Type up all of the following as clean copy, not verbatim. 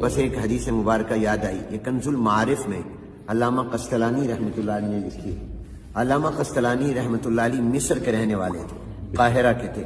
بس ایک حدیث مبارکہ یاد آئی، یہ کنز المعارف میں علامہ قسطلانی رحمۃ اللہ علیہ نے لکھی ہے۔ علامہ قسطلانی رحمۃ اللہ علیہ مصر کے رہنے والے تھے، قاہرہ کے تھے،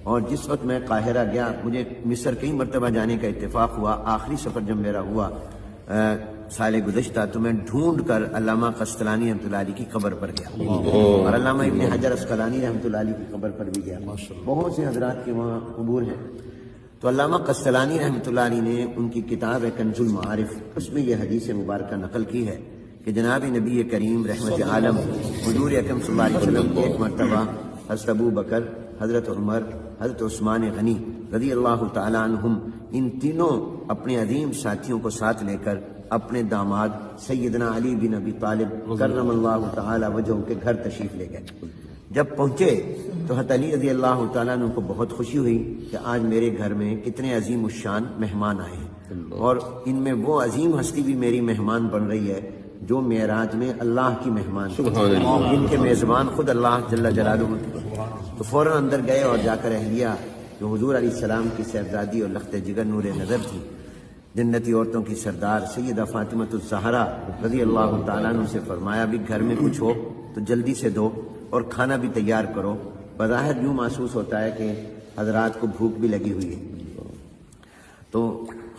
اور جس وقت میں قاہرہ گیا، مجھے مصر کئی مرتبہ جانے کا اتفاق ہوا، آخری سفر جب میرا ہوا سال گزشتہ، تو میں ڈھونڈ کر علامہ قسطلانی رحمۃ اللہ علیہ کی قبر پر گیا، اور علامہ ابن حجر عسقلانی رحمۃ اللہ علیہ کی قبر پر بھی گیا۔ بہت سے حضرات کے وہاں قبور ہیں۔ تو علامہ قسطلانی رحمۃ اللہ علیہ نے ان کی کتاب ہے کنز المعارف، اس میں یہ حدیث مبارکہ نقل کی ہے کہ جناب نبی کریم رحمت عالم حضور اکرم صلی اللہ علیہ وسلم ایک مرتبہ حضرت ابو بکر، حضرت عمر، حضرت عثمان غنی رضی اللہ تعالیٰ عنہم، ان تینوں اپنے عظیم ساتھیوں کو ساتھ لے کر اپنے داماد سیدنا علی بن ابی طالب کرم اللہ تعالی وجہہ کے گھر تشریف لے گئے۔ جب پہنچے تو حضرت علی رضی اللہ تعالیٰ عنہ کو بہت خوشی ہوئی کہ آج میرے گھر میں کتنے عظیم الشان مہمان آئے ہیں، اور ان میں وہ عظیم ہستی بھی میری مہمان بن رہی ہے جو معراج میں اللہ کی مہمان تھی، جن کے میزبان خود اللہ جل جلالہ تھے۔ تو فوراً اندر گئے اور جا کر اہلیہ جو حضور علیہ السلام کی صاحبزادی اور لخت جگر نور نظر تھی، جنتی عورتوں کی سردار سیدہ فاطمۃ الزہرا رضی اللہ تعالیٰ عنہ سے فرمایا بھی گھر میں کچھ ہو تو جلدی سے دو اور کھانا بھی تیار کرو۔ بظاہر یوں محسوس ہوتا ہے کہ حضرات کو بھوک بھی لگی ہوئی ہے۔ تو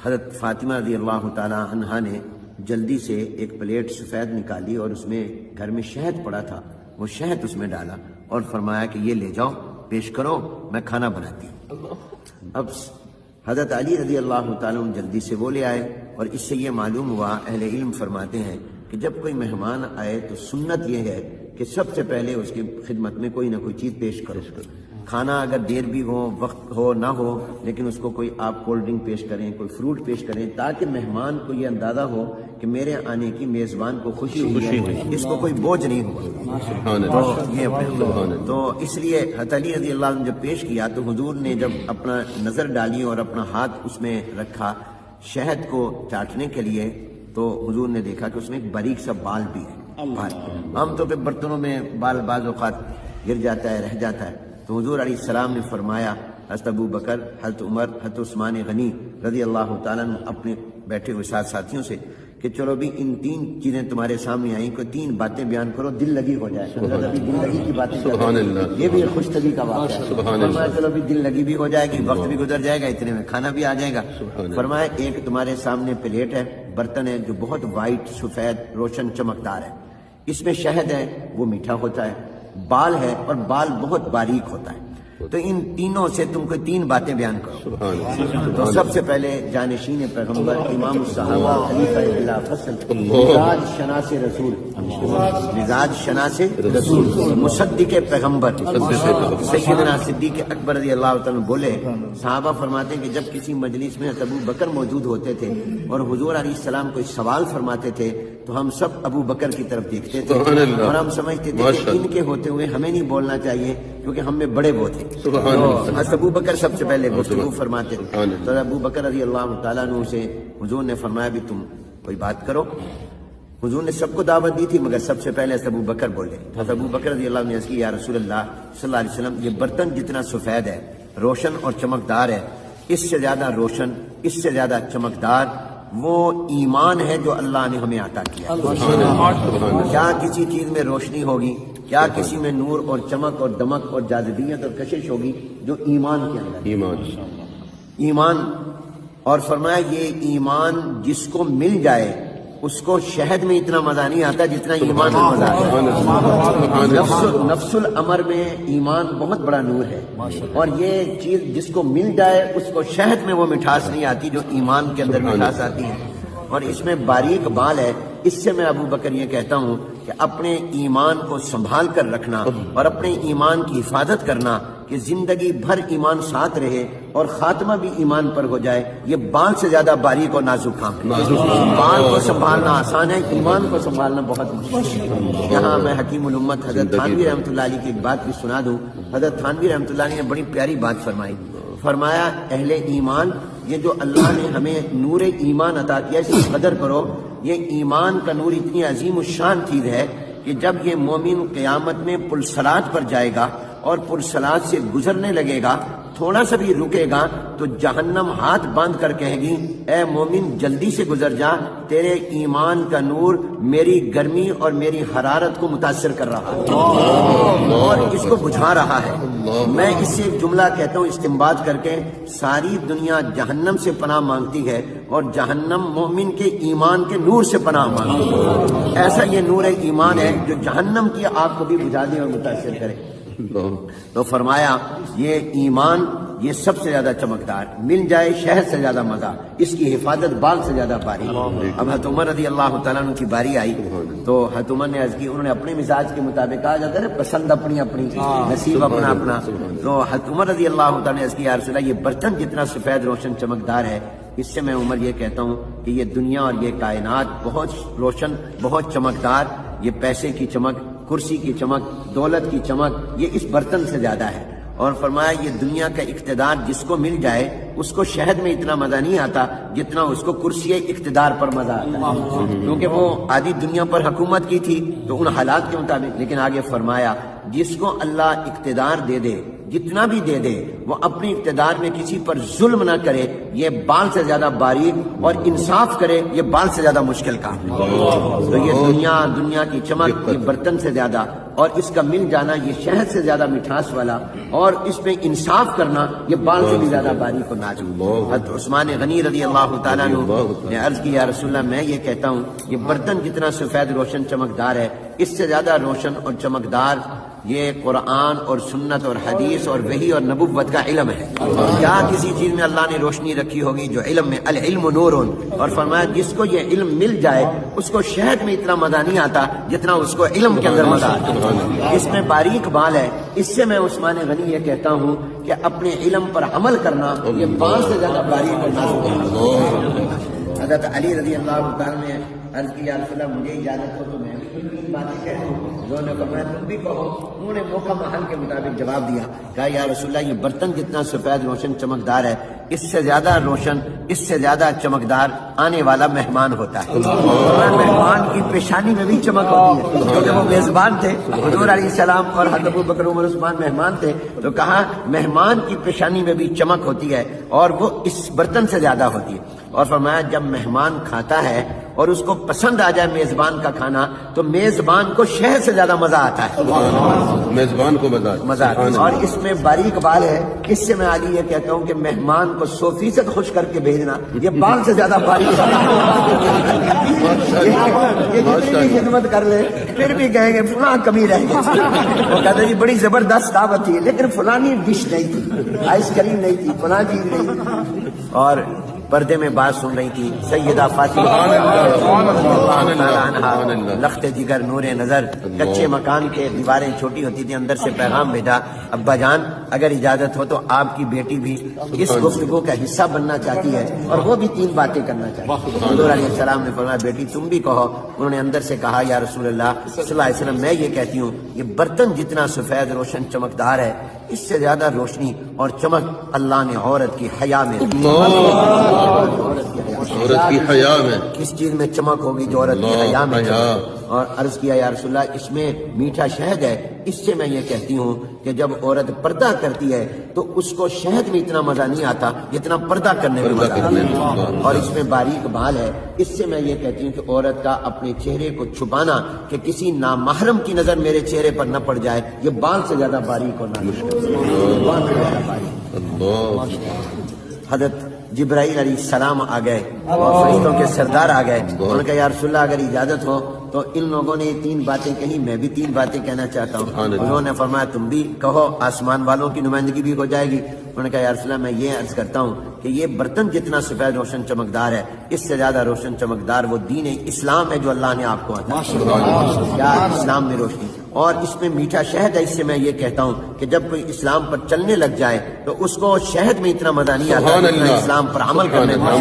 حضرت فاطمہ رضی اللہ تعالیٰ عنہا نے جلدی سے ایک پلیٹ سفید نکالی اور اس میں گھر میں شہد پڑا تھا، وہ شہد اس میں ڈالا اور فرمایا کہ یہ لے جاؤ، پیش کرو، میں کھانا بناتی ہوں۔ اب حضرت علی رضی اللہ تعالیٰ عنہ جلدی سے وہ لے آئے، اور اس سے یہ معلوم ہوا، اہل علم فرماتے ہیں کہ جب کوئی مہمان آئے تو سنت یہ ہے کہ سب سے پہلے اس کی خدمت میں کوئی نہ کوئی چیز پیش کرو۔ کھانا اگر دیر بھی ہو، وقت ہو نہ ہو، لیکن اس کو کوئی آپ کولڈ ڈرنک پیش کریں، کوئی فروٹ پیش کریں، تاکہ مہمان کو یہ اندازہ ہو کہ میرے آنے کی میزبان کو خوشی ہوئی ہے، اس کو کوئی بوجھ نہیں ہوا۔ تو اس لیے حضرت علی رضی اللہ عنہ جب پیش کیا تو حضور نے جب اپنا نظر ڈالی اور اپنا ہاتھ اس میں رکھا شہد کو چاٹنے کے لیے، تو حضور نے دیکھا کہ اس میں ایک باریک سا بال بھی ہے۔ عام طور پہ برتنوں میں بال بعض اوقات گر جاتا ہے، رہ جاتا ہے، تو حضور علیہ السلام نے فرمایا حضرت ابو بکر، حضرت عمر، حضرت عثمان غنی رضی اللہ تعالیٰ عنہ اپنے بیٹھے ہوئے ساتھ ساتھیوں سے کہ چلو بھی ان تین چیزیں تمہارے سامنے آئیں، کوئی تین باتیں بیان کرو، دل لگی ہو جائے۔ ابھی دل لگی کی باتیں، یہ بھی خوش طبی کا واقعہ ہے۔ فرمایا چلو بھی دل لگی بھی ہو جائے گی، وقت بھی گزر جائے گا، اتنے میں کھانا بھی آ جائے گا۔ فرمایا ایک تمہارے سامنے پلیٹ ہے، برتن ہے جو بہت وائٹ، سفید، روشن، چمکدار ہے، اس میں شہد ہے، وہ میٹھا ہوتا ہے، بال ہے اور بال بہت باریک ہوتا ہے، تو ان تینوں سے تم کو تین باتیں بیان کرو۔ تو سب سے پہلے جانشین پیغمبر، امام الصحابہ، خلیفہ بلا فصل، مزاج شناس رسول، مزاج شناس رسول، مصدق پیغمبر سیدنا صدیق اکبر رضی اللہ تعالیٰ بولے، صحابہ فرماتے ہیں کہ جب کسی مجلس میں ابو بکر موجود ہوتے تھے اور حضور علیہ السلام کوئی سوال فرماتے تھے تو ہم سب ابو بکر کی طرف دیکھتے تھے اور ہم سمجھتے تھے کہ ان کے ہوتے ہوئے ہمیں نہیں بولنا چاہیے کیونکہ ہم میں بڑے وہ تھے۔ حضرت ابو بکر سب سے پہلے گفتگو فرماتے تھے، تو ابو بکر رضی اللہ تعالیٰ عنہ سے حضور نے فرمایا بھی تم کوئی بات کرو۔ حضور نے سب کو دعوت دی تھی مگر سب سے پہلے حضرت ابو بکر بولے۔ حضرت ابو بکر رضی اللہ عنہ نے عرض کی، یا رسول اللہ صلی اللہ علیہ وسلم، یہ برتن جتنا سفید ہے، روشن اور چمکدار ہے، اس سے زیادہ روشن، اس سے زیادہ چمکدار وہ ایمان ہے جو اللہ نے ہمیں عطا کیا۔ کیا کسی چیز میں روشنی ہوگی، کیا کسی میں نور اور چمک اور دمک اور جاذبیت اور کشش ہوگی جو ایمان کے اندر ایمان۔ اور فرمایا یہ ایمان جس کو مل جائے اس کو شہد میں اتنا مزہ نہیں آتا جتنا ایمان میں مزہ آتا ہے۔ نفس الامر میں ایمان بہت بڑا نور ہے، اور یہ چیز جس کو مل جائے اس کو شہد میں وہ مٹھاس نہیں آتی جو ایمان کے اندر مٹھاس آتی ہے، اور اس میں باریک بال ہے۔ اس سے میں ابو بکر یہ کہتا ہوں کہ اپنے ایمان کو سنبھال کر رکھنا اور اپنے ایمان کی حفاظت کرنا کہ زندگی بھر ایمان ساتھ رہے اور خاتمہ بھی ایمان پر ہو جائے، یہ بال سے زیادہ باریک اور نازک کام ہے۔ بال کو سنبھالنا آسان ہے، ایمان کو سنبھالنا بہت مشکل ہے۔ یہاں میں حکیم الامت حضرت تھانوی رحمۃ اللہ علیہ کی ایک بات بھی سنا دوں۔ حضرت تھانوی رحمۃ اللہ علیہ نے بڑی پیاری بات فرمائی، فرمایا اہل ایمان، یہ جو اللہ نے ہمیں نور ایمان عطا کیا اس کی قدر کرو۔ یہ ایمان کا نور اتنی عظیم الشان چیز ہے کہ جب یہ مومن قیامت میں پلسرات پر جائے گا اور پرسلات سے گزرنے لگے گا، تھوڑا سا بھی رکے گا تو جہنم ہاتھ باندھ کر کہے گی اے مومن جلدی سے گزر جا، تیرے ایمان کا نور میری گرمی اور میری حرارت کو متاثر کر رہا ہے اور اس کو بجھا رہا ہے۔ میں اس سے ایک جملہ کہتا ہوں استنباط کر کے، ساری دنیا جہنم سے پناہ مانگتی ہے اور جہنم مومن کے ایمان کے نور سے پناہ مانگتی ہے۔ ایسا یہ نور ایمان ہے جو جہنم کی آگ کو بھی بجھا دے اور متاثر کرے۔ تو فرمایا یہ ایمان یہ سب سے زیادہ چمکدار، مل جائے شہد سے زیادہ مزہ، اس کی حفاظت بال سے زیادہ باری۔ اب حضرت عمر رضی اللہ تعالیٰ عنہ کی باری آئی تو حضرت عمر نے عرض کی، انہوں نے اپنے مزاج کے مطابق، کہا جاتا ہے پسند اپنی اپنی، نصیب اپنا اپنا، تو حضرت عمر رضی اللہ تعالیٰ نے عرض کی یا رسول اللہ یہ برتن جتنا سفید روشن چمکدار ہے، اس سے میں عمر یہ کہتا ہوں کہ یہ دنیا اور یہ کائنات بہت روشن، بہت چمکدار، یہ پیسے کی چمک، کرسی کی چمک، دولت کی چمک، یہ اس برتن سے زیادہ ہے۔ اور فرمایا یہ دنیا کا اقتدار جس کو مل جائے اس کو شہد میں اتنا مزہ نہیں آتا جتنا اس کو کرسی اقتدار پر مزہ آتا ہے، کیونکہ وہ آدھی دنیا پر حکومت کی تھی تو ان حالات کے مطابق۔ لیکن آگے فرمایا جس کو اللہ اقتدار دے دے، جتنا بھی دے دے، وہ اپنی اقتدار میں کسی پر ظلم نہ کرے، یہ بال سے زیادہ باریک، اور انصاف کرے، یہ بال سے زیادہ مشکل کام ہے۔ تو یہ دنیا کی چمک یہ برتن سے زیادہ، اور اس کا مل جانا یہ شہد سے زیادہ مٹھاس والا، اور اس میں انصاف کرنا یہ بال سے بھی زیادہ باریک اور نازک۔ حضرت عثمان غنی رضی اللہ تعالیٰ عنہ نے عرض کی یا رسول اللہ میں یہ کہتا ہوں یہ برتن جتنا سفید روشن چمکدار ہے، اس سے زیادہ روشن اور چمکدار یہ قرآن اور سنت اور حدیث اور وحی اور نبوت کا علم ہے۔ کیا کسی چیز میں اللہ نے روشنی رکھی ہوگی جو علم میں، العلم نور، اور فرمایا جس کو یہ علم مل جائے اس کو شہد میں اتنا مزہ نہیں آتا جتنا اس کو علم کے اندر مزہ آتا۔ اس میں باریک بال ہے، اس سے میں عثمان غنی یہ کہتا ہوں کہ اپنے علم پر عمل کرنا یہ بال سے زیادہ باریک اور نازک ہے۔ حضرت علی رضی اللہ تعالیٰ نے عرض کی یا رسول اللہ مجھے اجازت ہو تو میں بھی کچھ باتیں کہہ دوں۔ انہوں نے فرمایا تم بھی کہو۔ انہوں نے موقع محل کے مطابق جواب دیا، کہا یا رسول اللہ یہ برتن جتنا سفید روشن چمکدار ہے، اس سے زیادہ روشن، اس سے زیادہ چمکدار آنے والا مہمان ہوتا ہے۔ مہمان کی پیشانی میں بھی چمک ہوتی ہے، کیونکہ وہ میزبان تھے، حضور علیہ السلام اور حضرت ابو بکر عمر عثمان مہمان تھے، تو کہا مہمان کی پیشانی میں بھی چمک ہوتی ہے اور وہ اس برتن سے زیادہ ہوتی ہے۔ اور فرمایا جب مہمان کھاتا ہے اور اس کو پسند آ جائے میزبان کا کھانا تو میزبان کو شہد سے زیادہ مزہ آتا ہے، میزبان کو مزہ آتا ہے۔ اور اس میں باریک بال ہے، اس سے میں علی یہ کہتا ہوں کہ مہمان کو 100% خوش کر کے بھیجنا یہ بال سے زیادہ باریک ہے۔ یہ جتنی بھی خدمت کر لے پھر بھی کہیں گے فلاں کمی رہ گئی، وہ کہتے جی بڑی زبردست دعوت تھی لیکن فلانی ڈش نہیں تھی، آئس کریم نہیں تھی، فلاں چیز نہیں تھی۔ اور پردے میں بات سن رہی تھی سیدہ فاطمہ لخت جگر نور نظر، کچے مکان کے دیواریں چھوٹی ہوتی تھی، اندر سے پیغام بھیجا ابا جان اگر اجازت ہو تو آپ کی بیٹی بھی اس گفتگو کا حصہ بننا چاہتی ہے اور وہ بھی 3 باتیں کرنا چاہتی ہے۔ حضور علیہ السلام نے فرمایا بیٹی تم بھی کہو۔ انہوں نے اندر سے کہا یا رسول اللہ صلی اللہ علیہ وسلم میں یہ کہتی ہوں یہ برتن جتنا سفید روشن چمکدار ہے اس سے زیادہ روشنی اور چمک اللہ نے عورت کی حیا میں، عورت کی حیا میں، کس چیز میں چمک ہوگی جو عورت کی حیا میں چمک۔ اور عرض کیا یا رسول اللہ اس میں میٹھا شہد ہے، اس سے میں یہ کہتی ہوں کہ جب عورت پردہ کرتی ہے تو اس کو شہد میں اتنا مزہ نہیں آتا جتنا پردہ کرنے میں مزہ آتا ہے۔ اور اس میں باریک بال ہے، اس سے میں یہ کہتی ہوں کہ عورت کا اپنے چہرے کو چھپانا کہ کسی نامحرم کی نظر میرے چہرے پر نہ پڑ جائے یہ بال سے زیادہ باریک اور نازک ہے۔ حضرت جبرائیل علیہ السلام آ گئے اور فرشتوں کے سردار آ گئے، انہوں نے کہا یا رسول اللہ اگر اجازت ہو تو ان لوگوں نے 3 باتیں کہیں، میں بھی 3 باتیں کہنا چاہتا ہوں۔ انہوں نے فرمایا تم بھی کہو، آسمان والوں کی نمائندگی بھی ہو جائے گی۔ انہوں نے کہا یا رسول اللہ میں یہ عرض کرتا ہوں کہ یہ برتن جتنا سفید روشن چمکدار ہے اس سے زیادہ روشن چمکدار وہ دین اسلام ہے جو اللہ نے آپ کو عطا کیا، اسلام میں روشنی، اور اس میں میٹھا شہد ہے۔ اس سے میں یہ کہتا ہوں کہ جب کوئی اسلام پر چلنے لگ جائے تو اس کو شہد میں اتنا مزہ نہیں آتا جتنا اسلام پر عمل کرنے میں،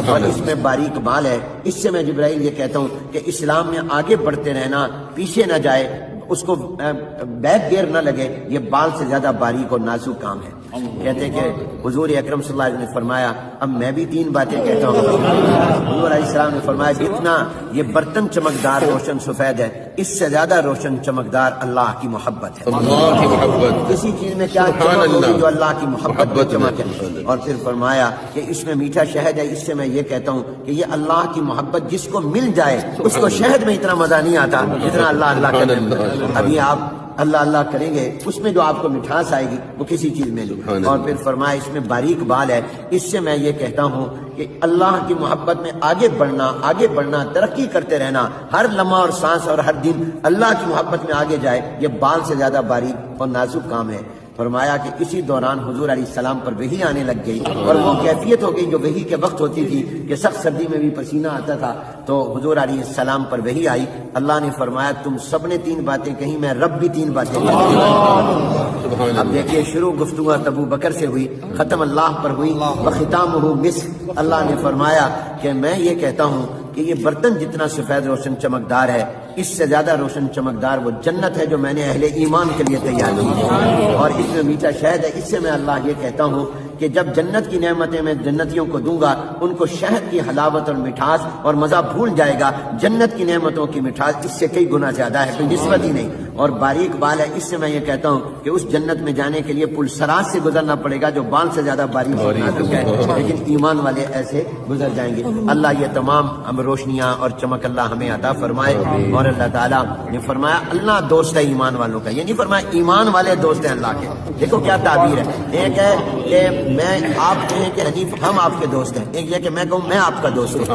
اور اس میں باریک بال ہے۔ اس سے میں جبرائیل یہ کہتا ہوں کہ اسلام میں آگے بڑھتے رہنا، پیچھے نہ جائے، اس کو بیک گیئر نہ لگے، یہ بال سے زیادہ باریک اور نازک کام ہے۔ کہتے ہیں کہ حضور اکرم صلی اللہ علیہ وسلم نے فرمایا اب میں بھی 3 باتیں کہتا ہوں. حضور علیہ السلام نے فرمایا جتنا یہ برتن چمکدار روشن سفید ہے اس سے زیادہ روشن چمکدار اللہ کی محبت ہے. اللہ کی محبت. کسی چیز میں کیا چمک ہوگی جو اللہ کی محبت میں چمک ہے. اور پھر فرمایا کہ اس میں میٹھا شہد ہے. اس سے میں یہ کہتا ہوں کہ یہ اللہ کی محبت جس کو مل جائے اس کو شہد میں اتنا مزہ نہیں آتا جتنا اللہ اللہ کرنے میں. ابھی آپ اللہ اللہ کریں گے اس میں جو آپ کو مٹھاس آئے گی وہ کسی چیز میں نہیں. اور پھر فرمایا اس میں باریک بال ہے. اس سے میں یہ کہتا ہوں کہ اللہ کی محبت میں آگے بڑھنا ترقی کرتے رہنا ہر لمحہ اور سانس اور ہر دن اللہ کی محبت میں آگے جائے یہ بال سے زیادہ باریک اور نازک کام ہے. فرمایا کہ اسی دوران حضور علیہ السلام پر وحی آنے لگ گئی اور وہ کیفیت ہو گئی جو وحی کے وقت ہوتی تھی کہ سخت سردی میں بھی پسینہ آتا تھا. تو حضور علیہ السلام پر وحی آئی. اللہ نے فرمایا تم سب نے 3 باتیں کہیں میں رب بھی 3 باتیں کہیں. اب دیکھیے شروع گفتگو ابو بکر سے ہوئی ختم اللہ پر ہوئی وختامہ مسک. اللہ نے فرمایا کہ میں یہ کہتا ہوں کہ یہ برتن جتنا سفید روشن چمکدار ہے اس سے زیادہ روشن چمکدار وہ جنت ہے جو میں نے اہل ایمان کے لیے تیار کی ہے. اور اس میں میٹھا شہد ہے. اس سے میں اللہ یہ کہتا ہوں کہ جب جنت کی نعمتیں میں جنتیوں کو دوں گا ان کو شہد کی حلاوت اور مٹھاس اور مزہ بھول جائے گا. جنت کی نعمتوں کی مٹھاس اس سے کئی گنا زیادہ ہے کوئی نسبت ہی نہیں. اور باریک بال ہے. اس سے میں یہ کہتا ہوں کہ اس جنت میں جانے کے لیے پل صراط سے گزرنا پڑے گا جو بال سے زیادہ باریک اور نازک ہے لیکن ایمان والے ایسے گزر جائیں گے. اللہ یہ تمام ہم روشنیاں اور چمک اللہ ہمیں عطا فرمائے. اور اللہ تعالیٰ نے فرمایا اللہ دوست ہے ایمان والوں کا. یہ نہیں فرمایا ایمان والے دوست ہیں اللہ کے. دیکھو کیا تعبیر ہے. ایک ہے کہ میں آپ کہیں کہ حنیف ہم آپ کے دوست ہیں. ایک یہ کہ میں کہوں میں آپ کا دوست ہوں.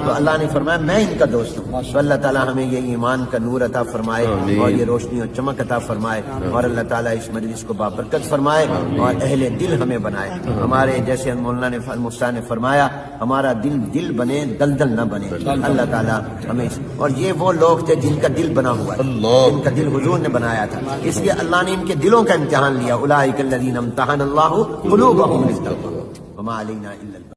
تو اللہ نے فرمایا میں ان کا دوست ہوں. تو اللہ تعالیٰ ہمیں یہ ایمان کا نور عطا فرمائے اور یہ روشنی اور چمک عطا فرمائے. اور اللہ تعالیٰ اس مجلس کو بابرکت فرمائے اور اہل دل ہمیں بنائے. ہمارے جیسے مولانا نے مفتیٰ نے فرمایا ہمارا دل بنے دلدل نہ بنے. اللہ تعالیٰ ہمیں اور یہ وہ لوگ تھے جن کا دل بنا ہوا ہے جن کا دل حضور نے بنایا تھا. اس لیے اللہ نے ان کے دلوں کا امتحان لیا. اولئک الذین امتحن اللہ قلوبہم للتقویٰ وما علینا الا